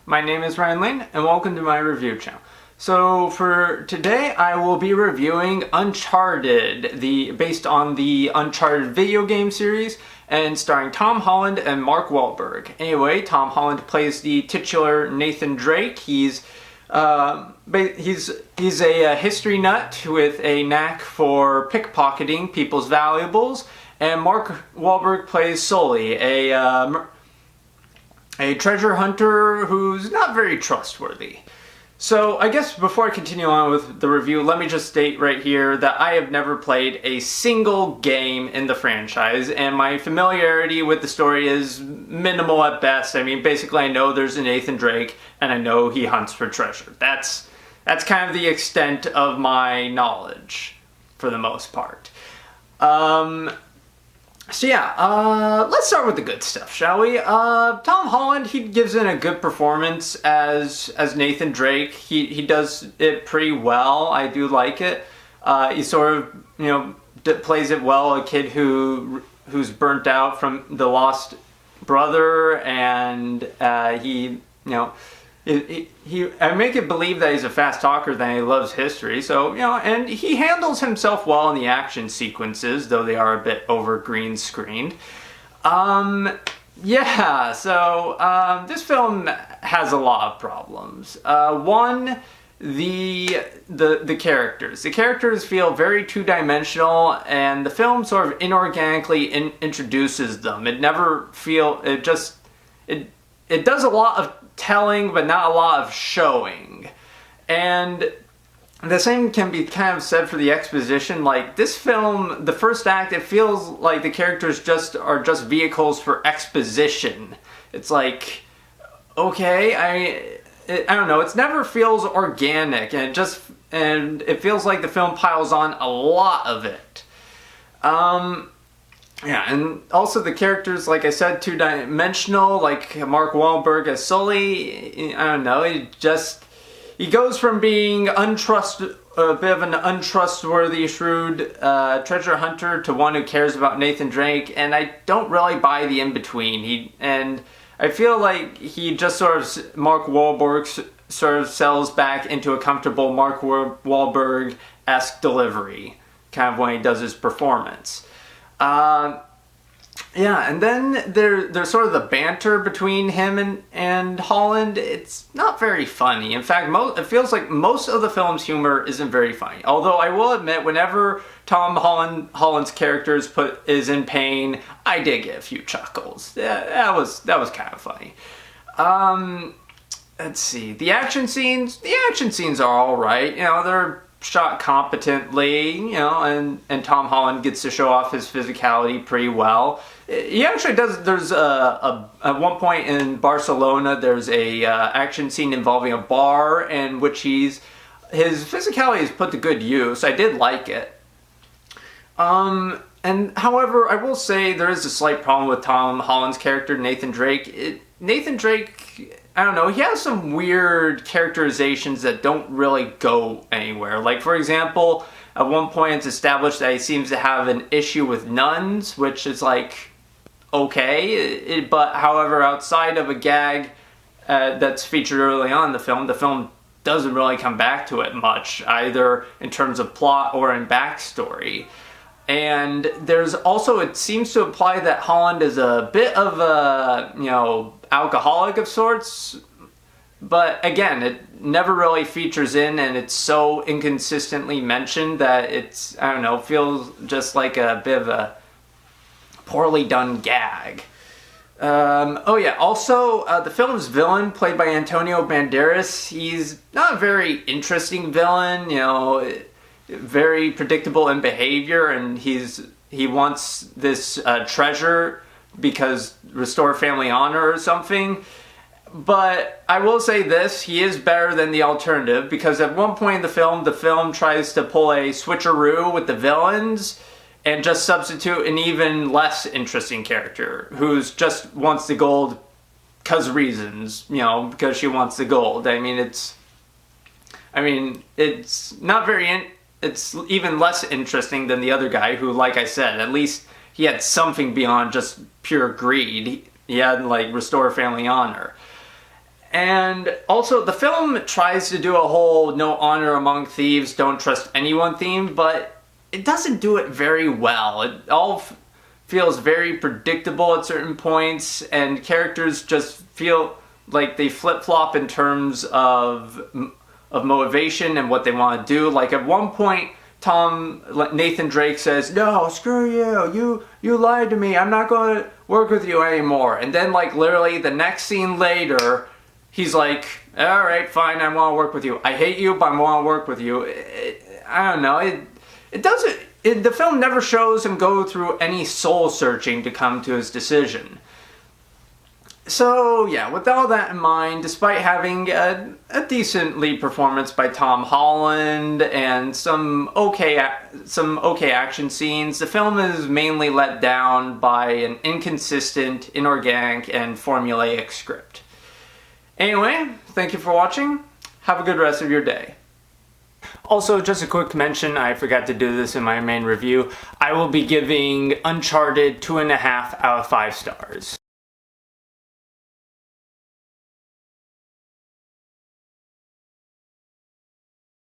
My name is Ryan Lane, and welcome to my review channel. So for today, I will be reviewing Uncharted, based on the Uncharted video game series, and starring Tom Holland and Mark Wahlberg. Anyway, Tom Holland plays the titular Nathan Drake. He's a history nut with a knack for pickpocketing people's valuables, and Mark Wahlberg plays Sully, a treasure hunter who's not very trustworthy. So I guess before I continue on with the review, let me just state right here that I have never played a single game in the franchise, and my familiarity with the story is minimal at best. I mean, basically I know there's a Nathan Drake, and I know he hunts for treasure. That's kind of the extent of my knowledge, for the most part. So yeah, let's start with the good stuff, shall we? Tom Holland, he gives in a good performance as Nathan Drake. He does it pretty well. I do like it. He sort of, plays it well. A kid who's burnt out from the lost brother, and I make it believe that he's a fast talker, that he loves history. So, and he handles himself well in the action sequences, though they are a bit over green screened. This film has a lot of problems. One, the characters. The characters feel very two-dimensional, and the film sort of inorganically introduces them. It does a lot of telling, but not a lot of showing. And the same can be kind of said for the exposition. Like, this film, the first act, it feels like the characters are just vehicles for exposition. It's like, okay, I don't know, it never feels organic, and it feels like the film piles on a lot of it. Yeah, and also the characters, like I said, two-dimensional, like Mark Wahlberg as Sully. I don't know, he goes from being a bit of an untrustworthy, shrewd treasure hunter to one who cares about Nathan Drake, and I don't really buy the in-between. I feel like Mark Wahlberg sort of sells back into a comfortable Mark Wahlberg-esque delivery, kind of when he does his performance. And then there's sort of the banter between him and Holland. It's not very funny. In fact, it feels like most of the film's humor isn't very funny. Although I will admit, whenever Tom Holland's character is in pain, I did get a few chuckles. Yeah, that was kind of funny. Let's see. The action scenes are all right. They're shot competently, and Tom Holland gets to show off his physicality pretty well. He actually does. There's at one point in Barcelona, there's a action scene involving a bar in which his physicality is put to good use. I did like it. And however, I will say there is a slight problem with Tom Holland's character, Nathan Drake. Nathan Drake, I don't know, he has some weird characterizations that don't really go anywhere. Like, for example, at one point it's established that he seems to have an issue with nuns, which is like, okay. But however, outside of a gag that's featured early on in the film doesn't really come back to it much, either in terms of plot or in backstory. And there's also, it seems to imply that Holland is a bit of a, alcoholic of sorts, but again, it never really features in, and it's so inconsistently mentioned that it's, I don't know, feels just like a bit of a poorly done gag. Also, the film's villain, played by Antonio Banderas, he's not a very interesting villain, very predictable in behavior, and he wants this treasure because restore family honor or something. But I will say this, he is better than the alternative, because at one point in the film tries to pull a switcheroo with the villains and just substitute an even less interesting character who's just wants the gold because reasons, because she wants the gold. It's not very it's even less interesting than the other guy who, like I said, at least he had something beyond just pure greed. He had, restore family honor. And also, the film tries to do a whole no honor among thieves, don't trust anyone theme, but it doesn't do it very well. It all feels very predictable at certain points, and characters just feel like they flip-flop in terms of motivation and what they want to do. Like at one point, Nathan Drake says, "No, screw you. You lied to me. I'm not going to work with you anymore." And then like literally the next scene later, he's like, "All right, fine. I want to work with you. I hate you, but I want to work with you." I don't know. It doesn't. The film never shows him go through any soul searching to come to his decision. So yeah, with all that in mind, despite having a decent lead performance by Tom Holland and some okay action scenes, the film is mainly let down by an inconsistent, inorganic, and formulaic script. Anyway, thank you for watching. Have a good rest of your day. Also, just a quick mention, I forgot to do this in my main review. I will be giving Uncharted 2.5 out of 5 stars.